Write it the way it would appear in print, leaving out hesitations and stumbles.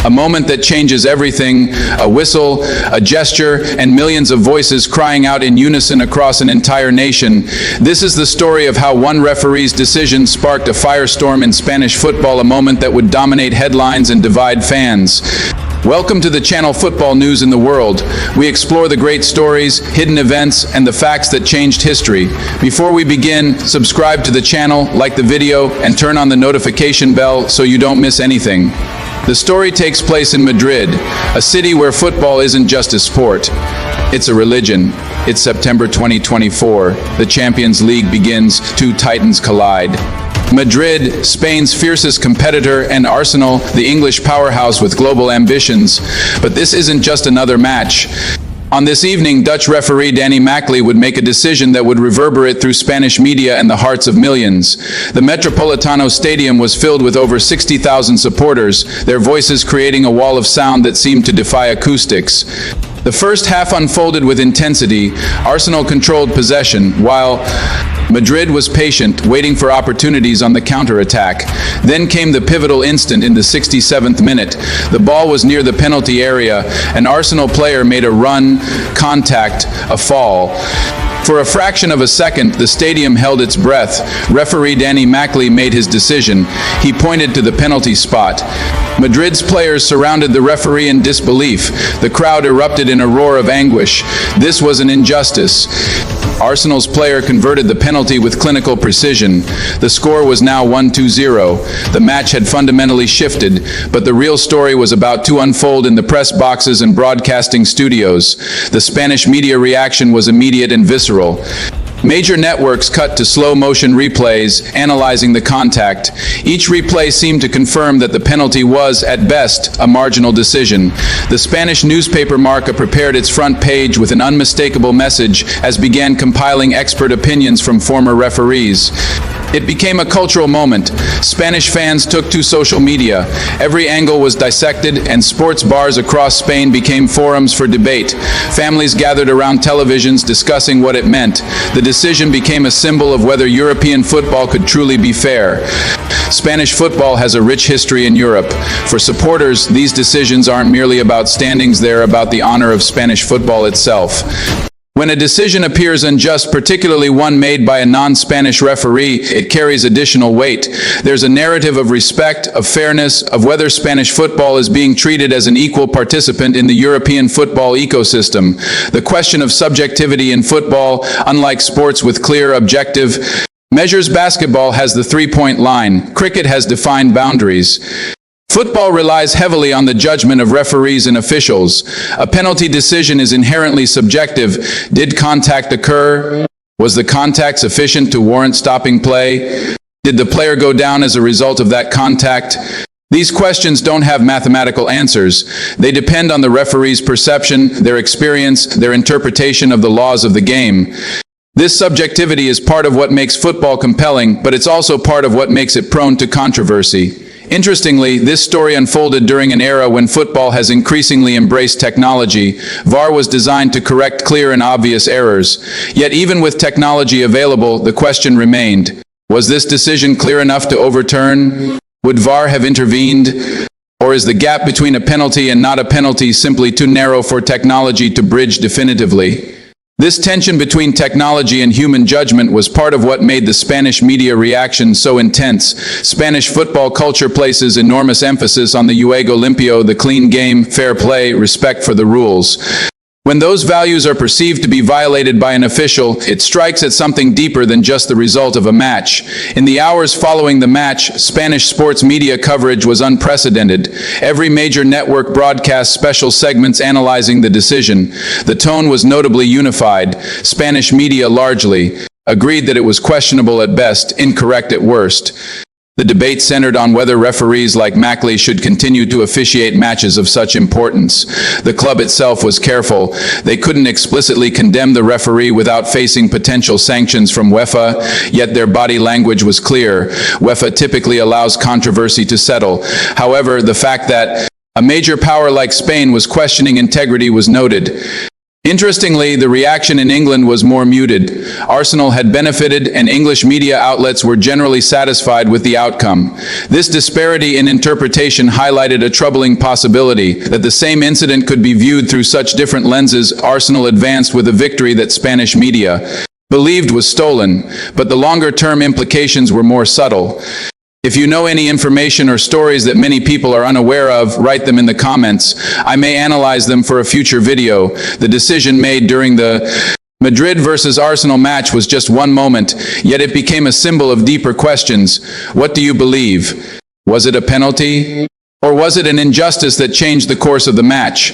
A moment that changes everything, a whistle, a gesture, and millions of voices crying out in unison across an entire nation. This is the story of how one referee's decision sparked a firestorm in Spanish football, a moment that would dominate headlines and divide fans. Welcome to the channel Football News in the World. We explore the great stories, hidden events, and the facts that changed history. Before we begin, subscribe to the channel, like the video, and turn on the notification bell so you don't miss anything. The story takes place in Madrid, a city where football isn't just a sport, it's a religion. It's September 2024. The Champions League begins, two titans collide. Madrid, Spain's fiercest competitor, and Arsenal, the English powerhouse with global ambitions. But this isn't just another match. On this evening, Dutch referee Danny Makkelie would make a decision that would reverberate through Spanish media and the hearts of millions. The Metropolitano Stadium was filled with over 60,000 supporters, their voices creating a wall of sound that seemed to defy acoustics. The first half unfolded with intensity. Arsenal controlled possession, while Madrid was patient, waiting for opportunities on the counter-attack. Then came the pivotal instant in the 67th minute. The ball was near the penalty area. An Arsenal player made a run, contact, a fall. For a fraction of a second, the stadium held its breath. Referee Danny Makkelie made his decision. He pointed to the penalty spot. Madrid's players surrounded the referee in disbelief. The crowd erupted in a roar of anguish. This was an injustice. Arsenal's player converted the penalty with clinical precision. The score was now 1-0. The match had fundamentally shifted, but the real story was about to unfold in the press boxes and broadcasting studios. The Spanish media reaction was immediate and visceral. Major networks cut to slow-motion replays, analyzing the contact. Each replay seemed to confirm that the penalty was, at best, a marginal decision. The Spanish newspaper Marca prepared its front page with an unmistakable message as began compiling expert opinions from former referees. It became a cultural moment. Spanish fans took to social media. Every angle was dissected, and sports bars across Spain became forums for debate. Families gathered around televisions discussing what it meant. The decision became a symbol of whether European football could truly be fair. Spanish football has a rich history in Europe. For supporters, these decisions aren't merely about standings, they're about the honor of Spanish football itself. When a decision appears unjust, particularly one made by a non-Spanish referee, it carries additional weight. There's a narrative of respect, of fairness, of whether Spanish football is being treated as an equal participant in the European football ecosystem. The question of subjectivity in football, unlike sports with clear objective measures, basketball has the three-point line. Cricket has defined boundaries. Football relies heavily on the judgment of referees and officials. A penalty decision is inherently subjective. Did contact occur? Was the contact sufficient to warrant stopping play? Did the player go down as a result of that contact? These questions don't have mathematical answers. They depend on the referee's perception, their experience, their interpretation of the laws of the game. This subjectivity is part of what makes football compelling, but it's also part of what makes it prone to controversy. Interestingly, this story unfolded during an era when football has increasingly embraced technology. VAR was designed to correct clear and obvious errors. Yet even with technology available, the question remained, was this decision clear enough to overturn? Would VAR have intervened? Or is the gap between a penalty and not a penalty simply too narrow for technology to bridge definitively? This tension between technology and human judgment was part of what made the Spanish media reaction so intense. Spanish football culture places enormous emphasis on the juego limpio, the clean game, fair play, respect for the rules. When those values are perceived to be violated by an official, it strikes at something deeper than just the result of a match. In the hours following the match, Spanish sports media coverage was unprecedented. Every major network broadcast special segments analyzing the decision. The tone was notably unified. Spanish media largely agreed that it was questionable at best, incorrect at worst. The debate centered on whether referees like Makkelie should continue to officiate matches of such importance. The club itself was careful. They couldn't explicitly condemn the referee without facing potential sanctions from UEFA, yet their body language was clear. UEFA typically allows controversy to settle. However, the fact that a major power like Spain was questioning integrity was noted. Interestingly, the reaction in England was more muted. Arsenal had benefited, and English media outlets were generally satisfied with the outcome. This disparity in interpretation highlighted a troubling possibility that the same incident could be viewed through such different lenses. Arsenal advanced with a victory that Spanish media believed was stolen, but the longer-term implications were more subtle. If you know any information or stories that many people are unaware of, write them in the comments. I may analyze them for a future video. The decision made during the Madrid versus Arsenal match was just one moment, yet it became a symbol of deeper questions. What do you believe? Was it a penalty? Or was it an injustice that changed the course of the match?